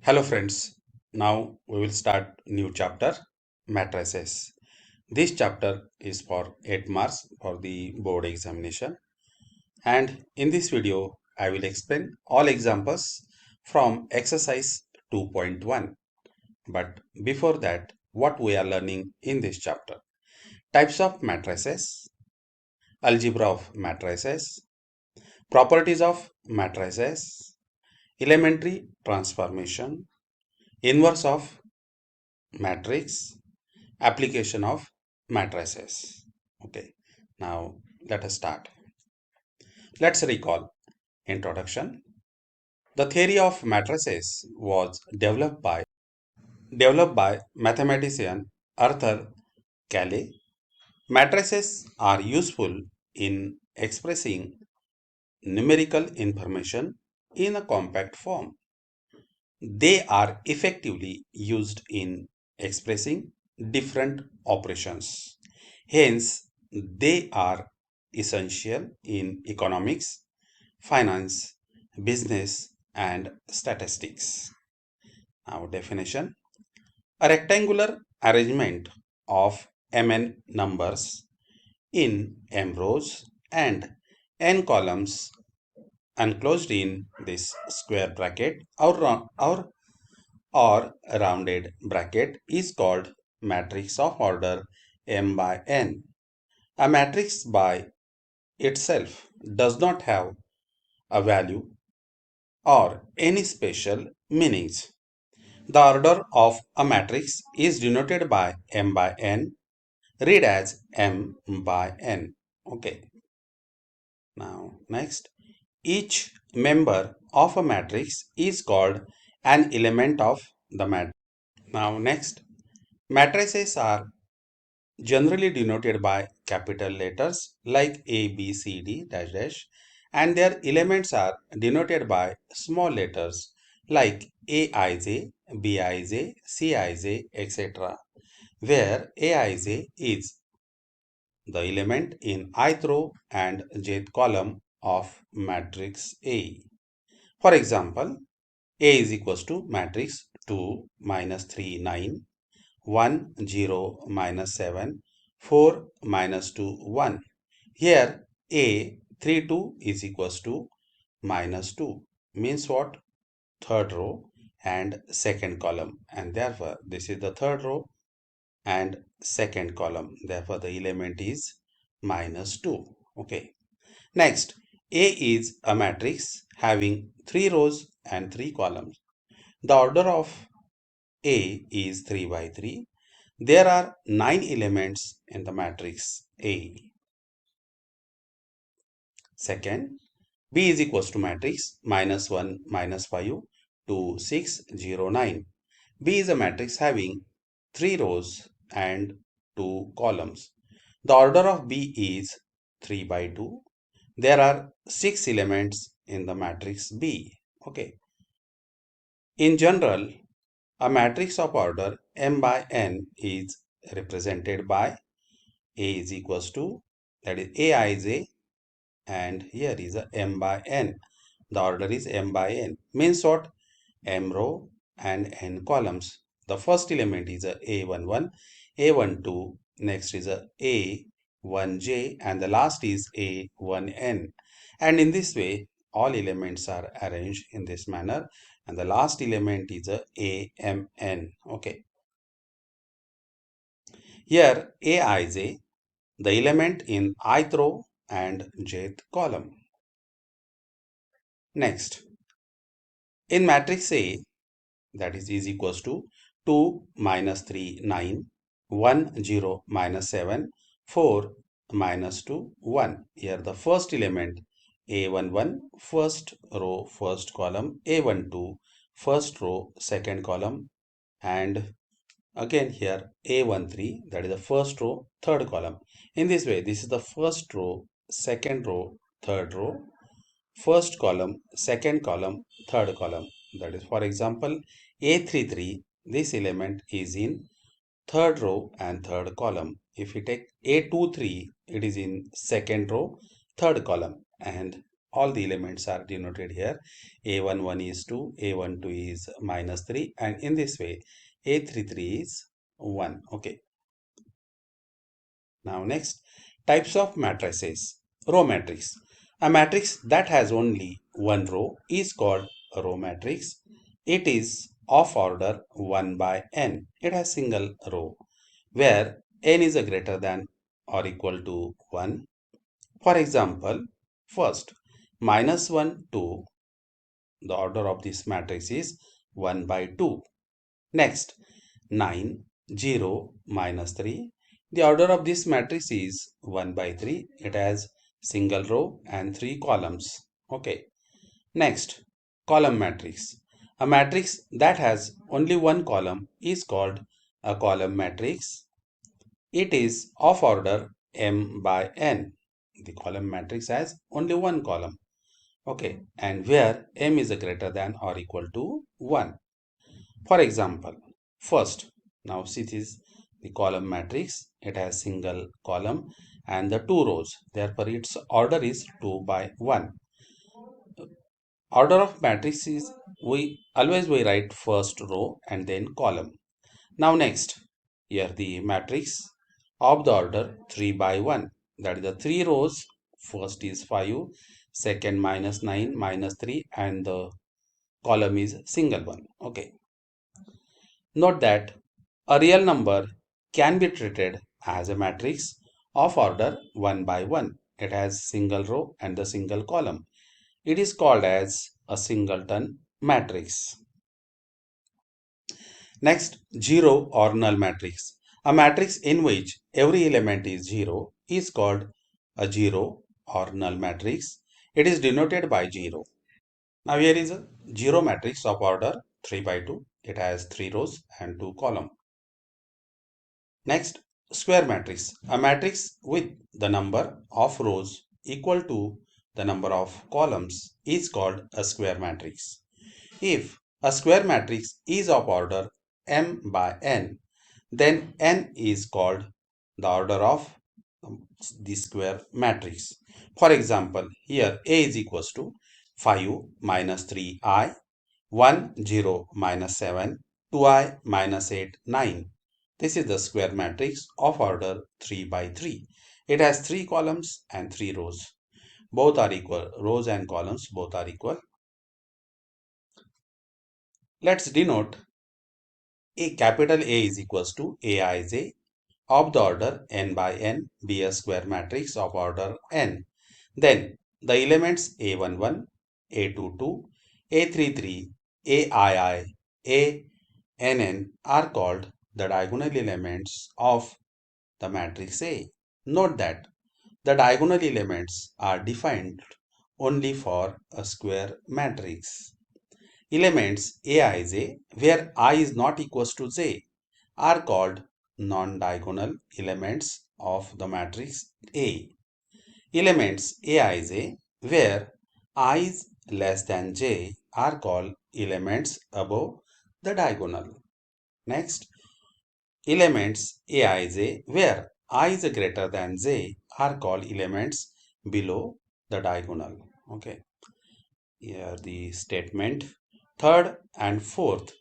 Hello friends, now we will start new chapter matrices. This chapter is for 8 marks for the board examination, and in this video I will explain all examples from exercise 2.1. But before that, what we are learning in this chapter: types of matrices, algebra of matrices, properties of matrices, elementary transformation, inverse of matrix, application of matrices. Okay, now let us start. Let's recall. Introduction. The theory of matrices was developed by mathematician Arthur Cayley. Matrices are useful in expressing numerical information in a compact form. They are effectively used in expressing different operations. Hence, they are essential in economics, finance, business, and statistics. Now, definition: a rectangular arrangement of mn numbers in m rows and n columns enclosed in this square bracket or rounded bracket is called matrix of order m by n. A matrix by itself does not have a value or any special meanings. The order of a matrix is denoted by m by n, read as m by n. Okay. Now next, each member of a matrix is called an element of the matrix. Now next, matrices are generally denoted by capital letters like A, B, C, D, dash, dash, and their elements are denoted by small letters like Aij, Bij, Cij, etc., where Aij is the element in ith row and jth column of matrix A. For example, A is equals to matrix 2 minus 3 9, 1 0 minus 7, 4 minus 2 1. Here A 3 2 is equals to minus 2 means what? Third row and second column, and therefore this is the third row and second column, therefore the element is minus 2. Okay, next, A is a matrix having 3 rows and 3 columns. The order of A is 3 by 3. There are 9 elements in the matrix A. Second, B is equals to matrix minus 1 minus 5 2 6 0 9. B is a matrix having 3 rows and 2 columns. The order of B is 3 by 2. There are 6 elements in the matrix B. Okay. In general, a matrix of order m by n is represented by A is equals to, that is Aij, and here is a m by n. The order is m by n. Means what? M row and n columns. The first element is a A11, A12, next is a A1j, and the last is A1n. And in this way, all elements are arranged in this manner, and the last element is a AMN. Okay. Here Aij, the element in ith row and jth column. Next, in matrix A, that is equals to 2 minus 3 9, 1 0 minus 7, 4 minus 2 1. Here the first element A11, first row first column, A12, first row second column, and again here A13, that is the first row third column. In this way, this is the first row, second row, third row, first column, second column, third column. That is, for example, A33, this element is in third row and third column. If we take A23, it is in second row, third column. And all the elements are denoted here. A11 is 2, A12 is minus 3, and in this way A33 is 1. Okay. Now next, types of matrices. Row matrix. A matrix that has only one row is called a row matrix. It is of order 1 by n. It has single row where n is a greater than or equal to 1. For example, first minus 1, 2. The order of this matrix is 1 by 2. Next, 9, 0, minus 3. The order of this matrix is 1 by 3. It has single row and 3 columns. Okay. Next, column matrix. A matrix that has only one column is called a column matrix. It is of order m by n. The column matrix has only one column. Okay. And where m is greater than or equal to 1. For example, first, now see this the column matrix. It has single column and the two rows. Therefore, its order is 2 by 1. Order of matrix is we write first row and then column. Now next, here the matrix of the order 3 by 1. That is the three rows. First is 5, second minus 9, minus 3, and the column is single one. Okay. Note that a real number can be treated as a matrix of order 1 by 1. It has single row and the single column. It is called as a singleton matrix. Next, zero or null matrix. A matrix in which every element is zero is called a zero or null matrix. It is denoted by 0. Now here is a zero matrix of order 3 by 2. It has 3 rows and 2 columns. Next, square matrix. A matrix with the number of rows equal to the number of columns is called a square matrix. If a square matrix is of order m by n, then n is called the order of the square matrix. For example, here A is equals to 5 minus 3i, 1, 0, minus 7, 2i, minus 8, 9. This is the square matrix of order 3 by 3. It has 3 columns and 3 rows. Both are equal. Rows and columns both are equal. Let's denote a capital A is equals to Aij of the order n by n be a square matrix of order n. Then the elements A11, A22, A33, AII, ANN are called the diagonal elements of the matrix A. Note that the diagonal elements are defined only for a square matrix. Elements Aij, where I is not equals to j, are called non-diagonal elements of the matrix A. Elements Aij, where I is less than j, are called elements above the diagonal. Next, elements Aij, where I is greater than j, are called elements below the diagonal. Okay. Here the statement. Third and fourth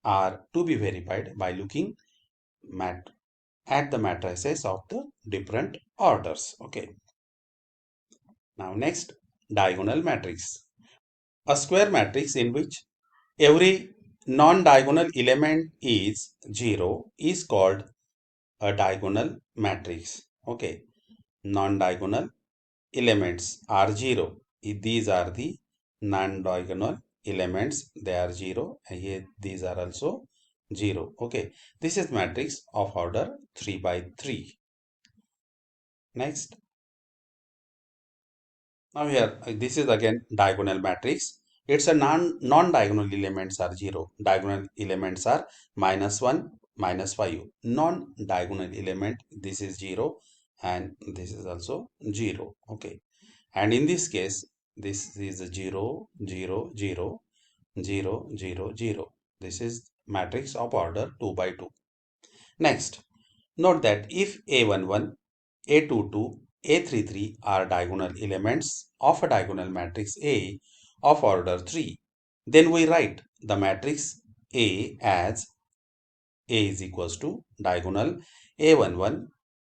are to be verified by looking at the matrices of the different orders. Okay. Now next, diagonal matrix. A square matrix in which every non-diagonal element is 0 is called a diagonal matrix. Okay. Non-diagonal elements are 0. These are the non-diagonal elements. They are 0 and here these are also 0. Okay. This is matrix of order 3 by 3. Next. Now here, this is again diagonal matrix. It's a non-diagonal elements are 0. Diagonal elements are minus 1, minus 5. Non-diagonal element, this is 0 and this is also 0. Okay. And in this case, this is 0, 0, 0, 0, 0, 0. This is matrix of order 2 by 2. Next, note that if A11, A22, A33 are diagonal elements of a diagonal matrix A of order 3. Then we write the matrix A as A is equals to diagonal A11,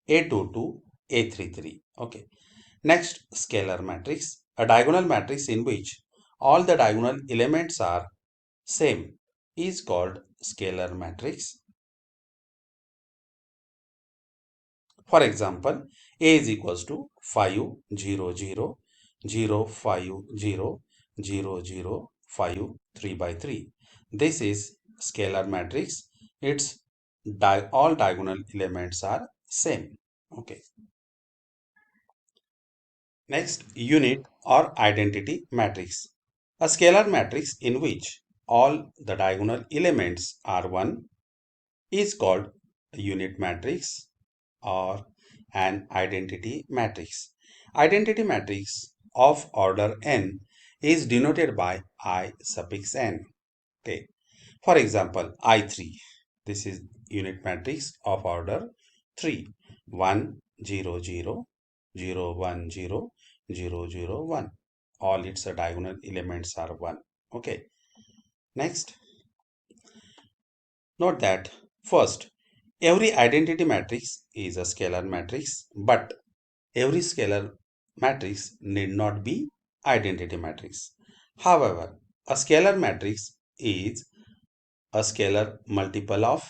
A22, A33. Okay. Next, scalar matrix. A diagonal matrix in which all the diagonal elements are same is called scalar matrix. For example, A is equals to 5, 0, 0, 0, 5, 0, 0, 0, 5, 3 by 3. This is scalar matrix. Its all diagonal elements are same. Okay. Next, unit or identity matrix. A scalar matrix in which all the diagonal elements are 1 is called a unit matrix or an identity matrix. Identity matrix of order n is denoted by I suffix n. Okay. For example, I3. This is unit matrix of order 3. 1, 0, 0, 0, 1, 0, 0, 0, 1. All its diagonal elements are 1. Okay. Next, note that first, every identity matrix is a scalar matrix, but every scalar matrix need not be identity matrix. However, a scalar matrix is a scalar multiple of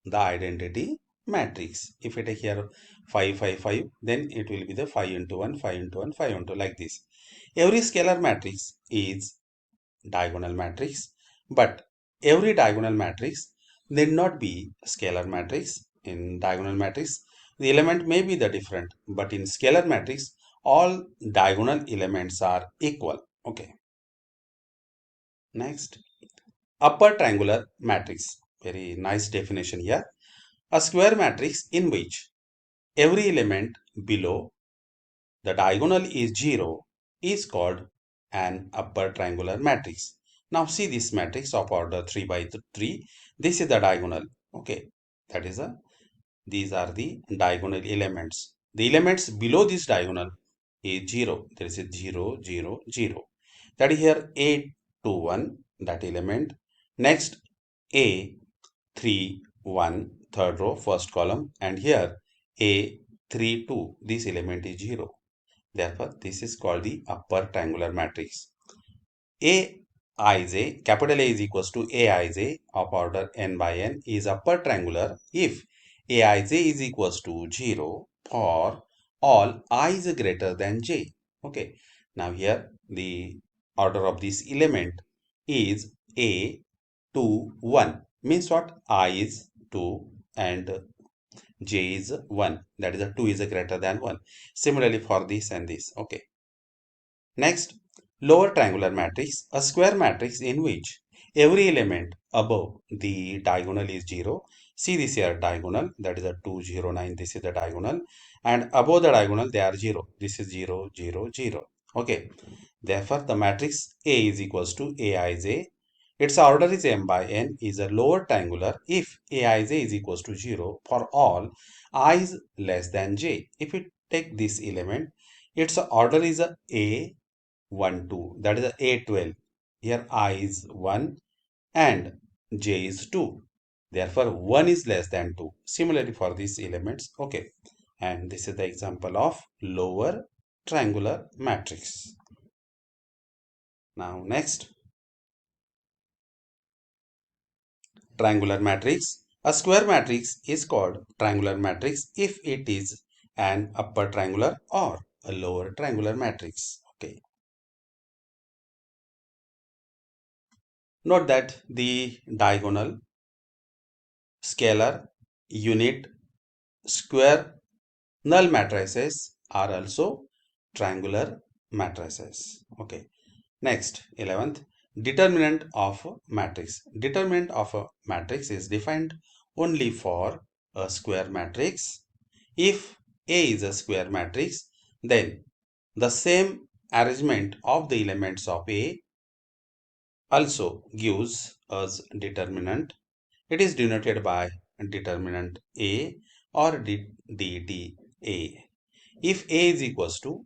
the identity matrix. If we take here 5, 5, 5, then it will be the 5 into 1, 5 into 1, 5 into like this. Every scalar matrix is diagonal matrix, but every diagonal matrix need not be scalar matrix. In diagonal matrix, the element may be the different, but in scalar matrix, all diagonal elements are equal. Okay. Next, upper triangular matrix. Very nice definition here. A square matrix in which every element below the diagonal is 0 is called an upper triangular matrix. Now see this matrix of order 3 by 3. This is the diagonal. Okay. That is these are the diagonal elements. The elements below this diagonal is 0. There is a 0, 0, 0. That is here A 2, 1, that element. Next A 3, 1, third row, first column, and here A 3, 2, this element is 0. Therefore, this is called the upper triangular matrix. Aij, capital A is equals to Aij of order n by n is upper triangular if Aij is equals to 0 for all I is greater than j. Okay. Now here the order of this element is A 2, 1. Means what? I is 2 and j is 1. That is a 2 is a greater than 1. Similarly for this and this. Okay. Next, lower triangular matrix, a square matrix in which every element above the diagonal is 0. See this here diagonal, that is a 2, 0, 9. This is the diagonal. And above the diagonal, they are 0. This is 0, 0, 0. Okay. Therefore, the matrix A is equals to Aij. Its order is m by n is a lower triangular if Aij is equals to 0 for all I is less than j. If we take this element, its order is a 1, 2. That is A12. Here I is 1 and j is 2. Therefore, 1 is less than 2. Similarly for these elements. Okay. And this is the example of lower triangular matrix. Now next, triangular matrix. A square matrix is called triangular matrix if it is an upper triangular or a lower triangular matrix. Okay. Note that the diagonal, scalar, unit, square, null matrices are also triangular matrices. Okay. Next, 11th, determinant of a matrix. Determinant of a matrix is defined only for a square matrix. If A is a square matrix, then the same arrangement of the elements of A also gives us determinant. It is denoted by determinant A or DDA. If A is equals to,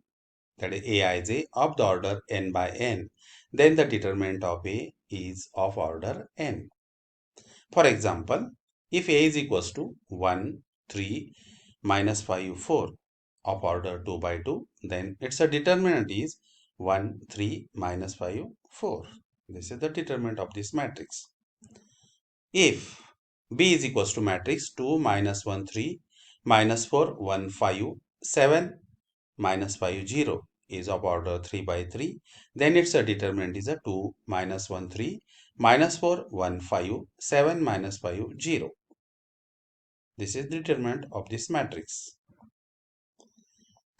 that is Aij of the order n by n, then the determinant of A is of order n. For example, if A is equals to 1, 3, minus 5, 4 of order 2 by 2, then its a determinant is 1, 3, minus 5, 4. This is the determinant of this matrix. If B is equals to matrix 2, minus 1, 3, minus 4, 1, 5, 7, minus 5, 0 is of order 3 by 3, then its a determinant is a 2, minus 1, 3, minus 4, 1, 5, 7, minus 5, 0. This is the determinant of this matrix.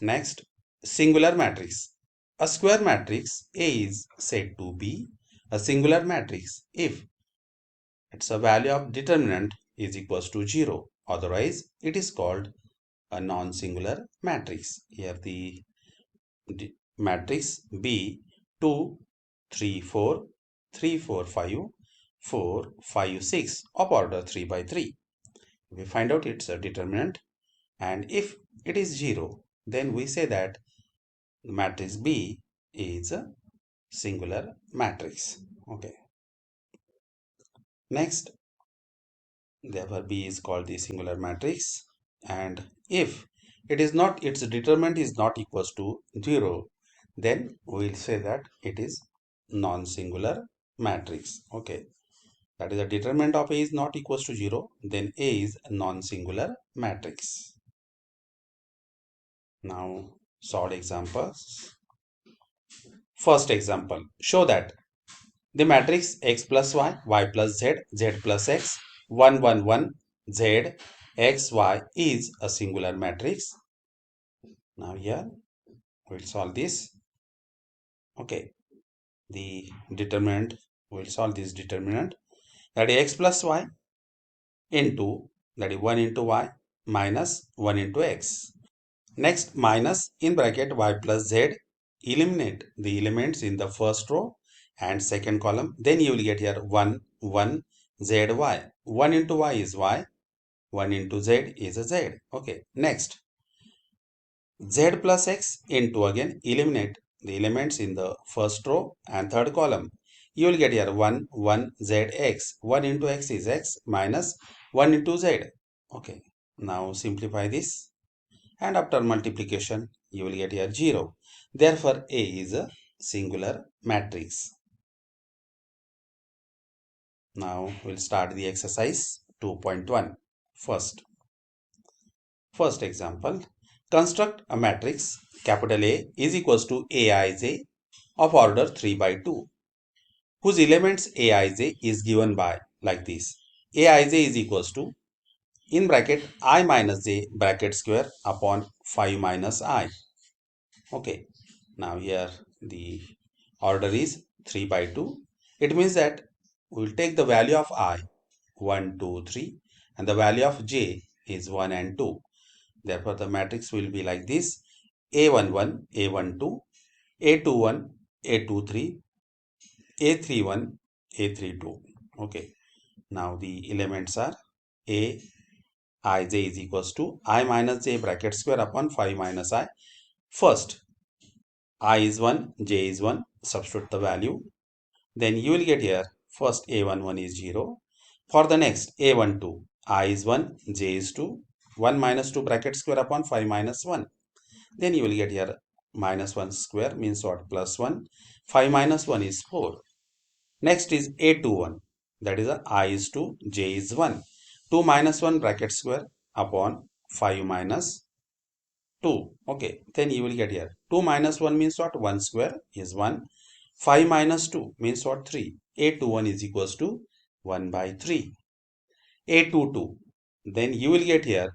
Next, singular matrix. A square matrix A is said to be a singular matrix if its a value of determinant is equals to 0. Otherwise, it is called a non-singular matrix. Here the matrix B 2, 3, 4, 3, 4, 5, 4, 5, 6 of order 3 by 3. We find out its a determinant, and if it is 0, then we say that matrix B is a singular matrix. Okay. Next, therefore B is called the singular matrix, and if it is not, its determinant is not equals to 0, then we will say that it is non-singular matrix. Okay, that is the determinant of A is not equals to 0, then A is a non-singular matrix. Now solve examples. First example, show that the matrix x plus y plus z plus x, 1, 1, 1, z, x, y is a singular matrix. Now here we'll solve this. Okay, the determinant, we'll solve this determinant, that is x plus y into, that is 1 into y minus 1 into x. Next, minus in bracket y plus z, eliminate the elements in the first row and second column. Then you will get here 1, 1, z, y. 1 into y is y, 1 into z is a z. Okay, next, z plus x into, again eliminate the elements in the first row and third column. You will get here 1, 1, z, x. 1 into x is x minus 1 into z. Okay, now simplify this. And after multiplication, you will get here 0. Therefore, A is a singular matrix. Now, we'll start the exercise 2.1. First example, construct a matrix capital A is equals to Aij of order 3 by 2, whose elements Aij is given by like this. Aij is equals to, in bracket, I minus j bracket square upon 5 minus I. Okay, now here the order is 3 by 2. It means that we will take the value of I 1, 2, 3 and the value of j is 1 and 2. Therefore, the matrix will be like this: A11, A12, A21, A23, A31, A32. Okay, now the elements are A, Ij is equals to I minus j bracket square upon 5 minus I. First, I is 1, j is 1, substitute the value. Then you will get here, first A11 is 0. For the next A12, I is 1, j is 2, 1 minus 2 bracket square upon 5 minus 1. Then you will get here minus 1 square means what? Plus 1. 5 minus 1 is 4. Next is A21, that is I is 2, j is 1. 2 minus 1 bracket square upon 5 minus 2. Okay, then you will get here 2 minus 1 means what? 1 square is 1. 5 minus 2 means what? 3. A21 is equals to 1 by 3. A22, then you will get here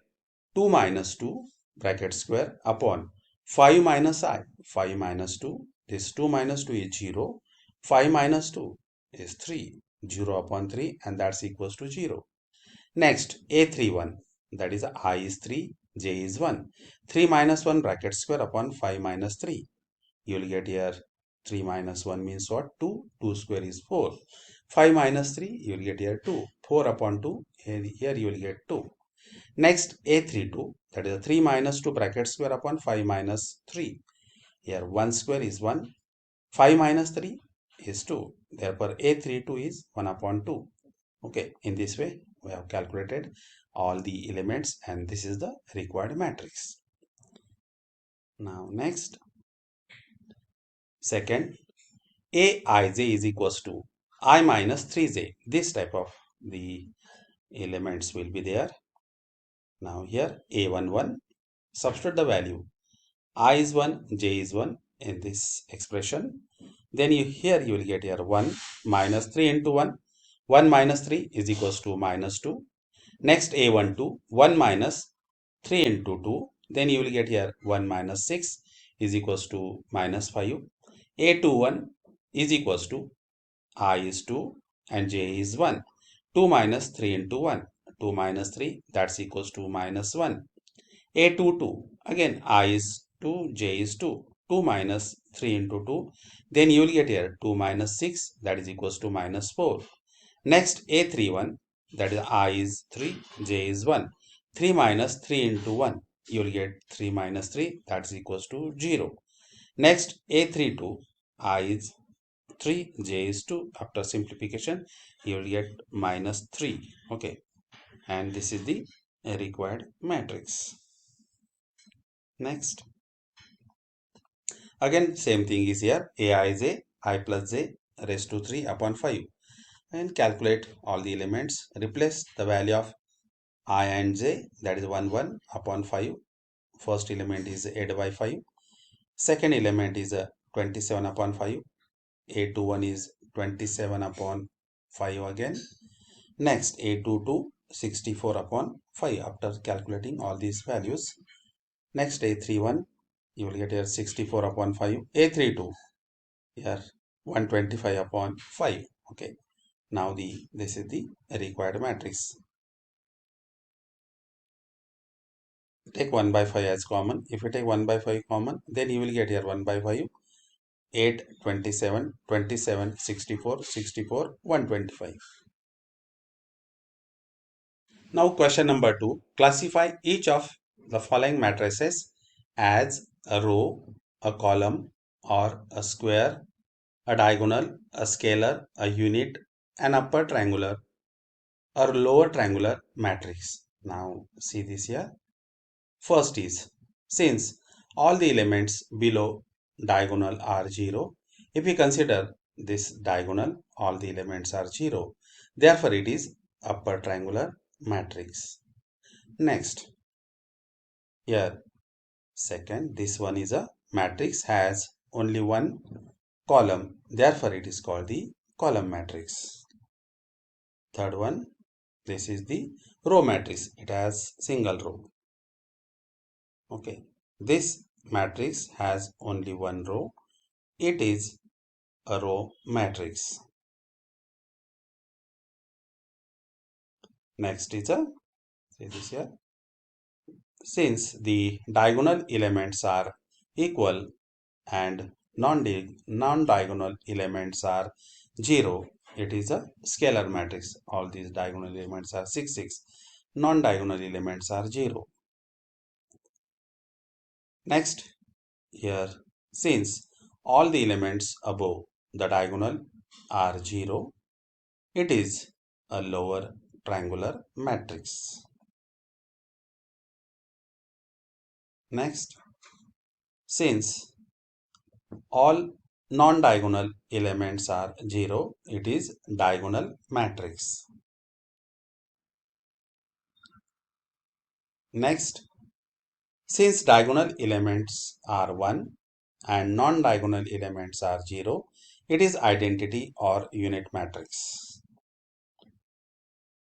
2 minus 2 bracket square upon 5 minus I. 5 minus 2, this 2 minus 2 is 0. 5 minus 2 is 3. 0 upon 3, and that's equals to 0. Next, A31, that is I is 3, j is 1. 3 minus 1 bracket square upon 5 minus 3. You will get here 3 minus 1 means what? 2. 2 square is 4. 5 minus 3, you will get here 2. 4 upon 2, and here you will get 2. Next, A32, that is 3 minus 2 bracket square upon 5 minus 3. Here 1 square is 1, 5 minus 3 is 2. Therefore, A32 is 1 upon 2. Okay, in this way, we have calculated all the elements and this is the required matrix. Now, next, second, Aij is equals to I minus 3j. This type of the elements will be there. Now, here A11, substitute the value I is 1, j is 1 in this expression. Then here you will get here 1 minus 3 into 1. 1 minus 3 is equals to minus 2. Next A12, 1 minus 3 into 2. Then you will get here 1 minus 6 is equals to minus 5. A21 is equals to I is 2 and j is 1. 2 minus 3 into 1. 2 minus 3, that's equals to minus 1. A22, again I is 2, j is 2. 2 minus 3 into 2. Then you will get here 2 minus 6, that is equals to minus 4. Next A31, that is I is 3, j is 1. 3 minus 3 into 1, you will get 3 minus 3, that is equals to 0. Next A32, I is 3, j is 2. After simplification, you will get minus 3. Okay, and this is the required matrix. Next, again same thing is here. Aij, I plus j raised to 3 upon 5. And calculate all the elements. Replace the value of I and j, that is 1 1 upon 5. First element is 8 by 5. Second element is 27 upon 5. A21 is 27 upon 5 again. Next A22 64 upon 5 after calculating all these values. Next A31 you will get here 64 upon 5. A32 here 125 upon 5. Okay. Now this is the required matrix. Take 1 by 5 as common. If you take 1 by 5 common, then you will get here 1 by 5, 8, 27, 27, 64, 64, 125. Now question number 2. Classify each of the following matrices as a row, a column, or a square, a diagonal, a scalar, a unit, an upper triangular, or lower triangular matrix. Now see this here. First is, since all the elements below diagonal are 0, if we consider this diagonal, all the elements are 0. Therefore, it is upper triangular matrix. Next, here, second, this one is a matrix has only one column. Therefore, it is called the column matrix. Third one, this is the row matrix. It has single row. Okay, this matrix has only one row. It is a row matrix. Next is a, see this here. Since the diagonal elements are equal and non-diagonal elements are 0, it is a scalar matrix. All these diagonal elements are 6, 6. Non-diagonal elements are 0. Next, here, since all the elements above the diagonal are 0, it is a lower triangular matrix. Next, since all non-diagonal elements are 0, it is diagonal matrix. Next, since diagonal elements are 1 and non-diagonal elements are 0, it is identity or unit matrix.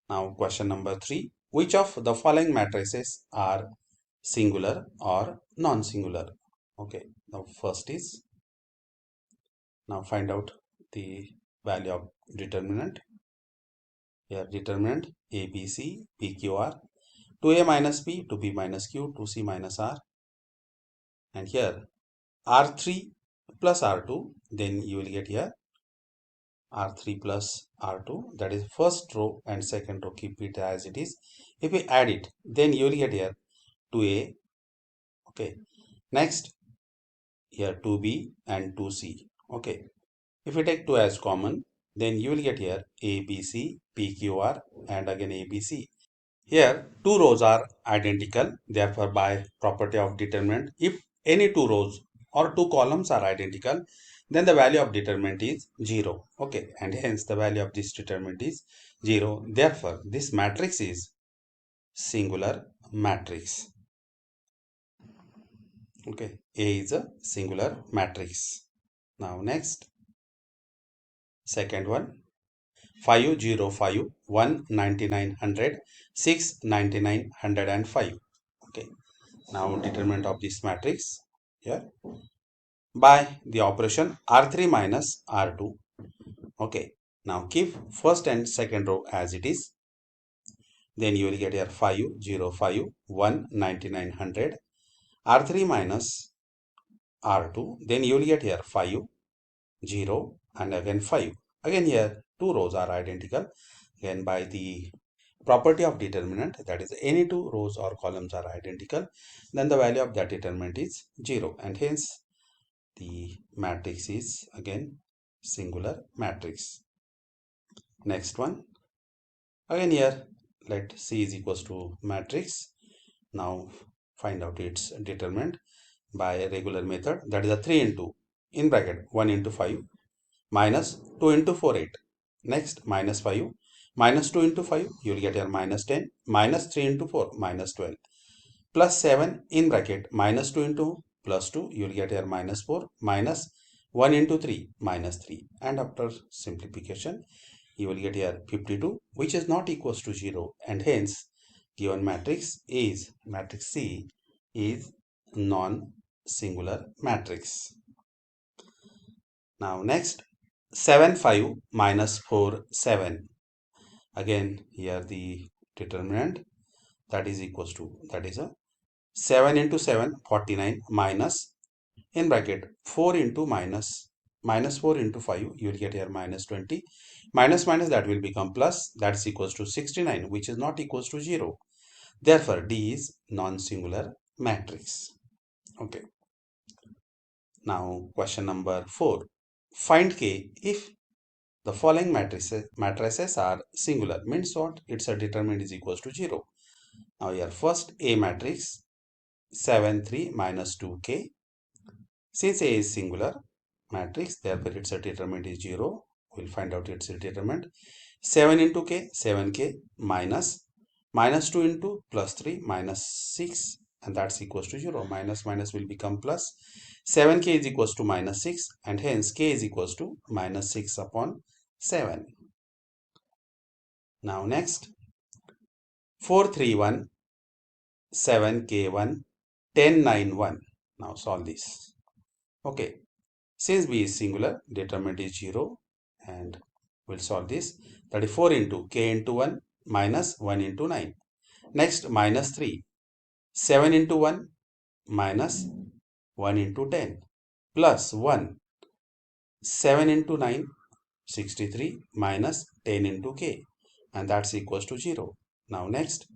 Now question number 3. Which of the following matrices are singular or non-singular? Okay, now first is, now find out the value of determinant. Here determinant A, B, C, P, Q, R. 2A minus P, 2B minus Q, 2C minus R. And here R3 plus R2, then you will get here R3 plus R2, that is first row and second row, keep it as it is. If we add it, then you will get here 2A. Okay. Next, here 2B and 2C. Okay. If you take 2 as common, then you will get here ABC, PQR and again ABC. Here, two rows are identical. Therefore, by property of determinant, if any two rows or two columns are identical, then the value of determinant is 0. Okay, and hence the value of this determinant is 0. Therefore, this matrix is singular matrix. Okay, A is a singular matrix. Now, next, second one. 5, 0, 5, 1, 99, 100, 6, 99, 105. Okay. Now determinant of this matrix here by the operation R3 minus R2. Okay. Now keep first and second row as it is. Then you will get here 5, 0, 5, 1, 99, 100. R3 minus R2. Then you will get here 5, 0 and again 5. Again here two rows are identical. Again by the property of determinant, that is any two rows or columns are identical, then the value of that determinant is 0 and hence the matrix is again singular matrix. Next one, again here let C is equals to matrix. Now find out its determinant by a regular method, that is a 3 into in bracket 1 into 5 minus 2 into 4 8. Next minus 5 minus 2 into 5 you will get here minus 10 minus 3 into 4 minus 12 plus 7 in bracket minus 2 into plus 2 you will get here minus 4 minus 1 into 3 minus 3, and after simplification you will get here 52, which is not equals to 0, and hence given matrix C is non-singular matrix. Now next, 7 5 minus 4 7. Again here the determinant, that is equals to, that is a 7 into 7 49 minus in bracket 4 into minus 4 into 5 you will get here minus 20 minus minus that will become plus, that is equals to 69, which is not equals to 0. Therefore D is non-singular matrix. Okay. Now question number 4. Find K if the following matrices are singular. Means what? Its a determinant is equals to 0. Now here first A matrix 7 3 minus 2K. Since A is singular matrix, therefore its a determinant is 0. We'll find out its determinant. 7 into K, 7K minus 2 into plus 3 minus 6, and that's equals to 0. Minus minus will become plus. 7K is equals to minus 6, and hence K is equals to minus 6 upon 7. Now next, 4 3 1, 7 K1, 10 9 1. Now solve this. Okay, since B is singular, determinant is 0, and we'll solve this. That is 4 into K into 1 minus 1 into 9. Next minus 3, 7 into 1 minus 1 into 10 plus 1, 7 into 9 63 minus 10 into K, and that's equals to 0. Now next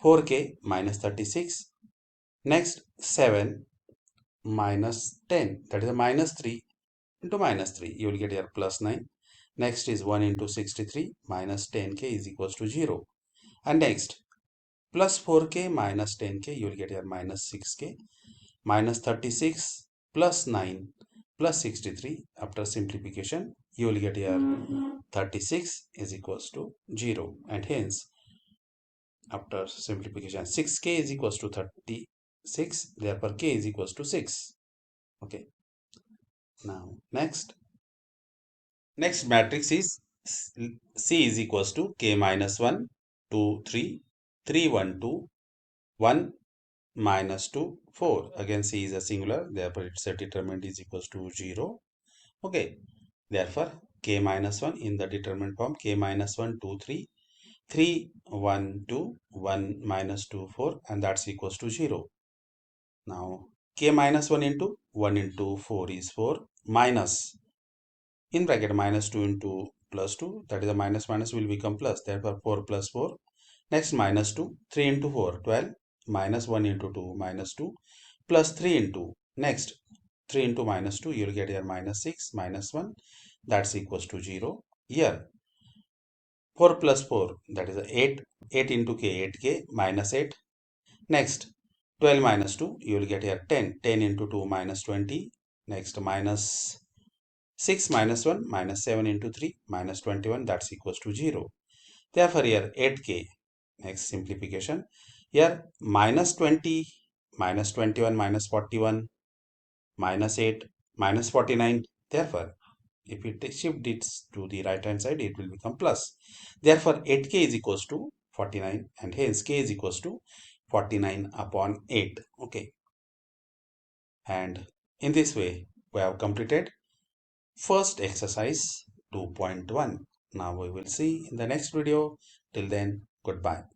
4K minus 36. Next 7 minus 10, that is a minus 3 into minus 3. You will get here plus 9. Next is 1 into 63 minus 10K is equals to 0. And next plus 4K minus 10K, you will get here minus 6K minus 36 plus 9 plus 63. After simplification, you will get here 36 is equals to 0, and hence after simplification 6K is equals to 36, therefore K is equals to 6. Okay. Now next matrix is C is equals to K minus 1 2 3 3 1 2 1 minus 2 4. Again C is a singular, therefore its determinant is equals to 0. Okay, therefore K minus 1 in the determinant form, K minus 1 2 3 3 1 2 1 minus 2 4, and that's equals to 0. Now K minus 1 into 4 is 4 minus in bracket minus 2 into plus 2, that is a minus minus will become plus, therefore 4 plus 4. Next minus 2, 3 into 4, 12, minus 1 into 2, minus 2, plus 3 into, next 3 into minus 2, you will get here minus 6, minus 1, that's equals to 0. Here 4 plus 4, that is 8, 8 into k, 8k, minus 8. Next 12 minus 2, you will get here 10, 10 into 2, minus 20. Next minus 6 minus 1, minus 7 into 3, minus 21, that's equals to 0. Therefore here 8k, next simplification, here minus 20, minus 21, minus 41, minus 8, minus 49. Therefore if we shift it to the right hand side, it will become plus. Therefore 8k is equals to 49, and hence k is equals to 49 upon 8. Okay, and in this way we have completed first exercise 2.1. Now we will see in the next video. Till then, goodbye.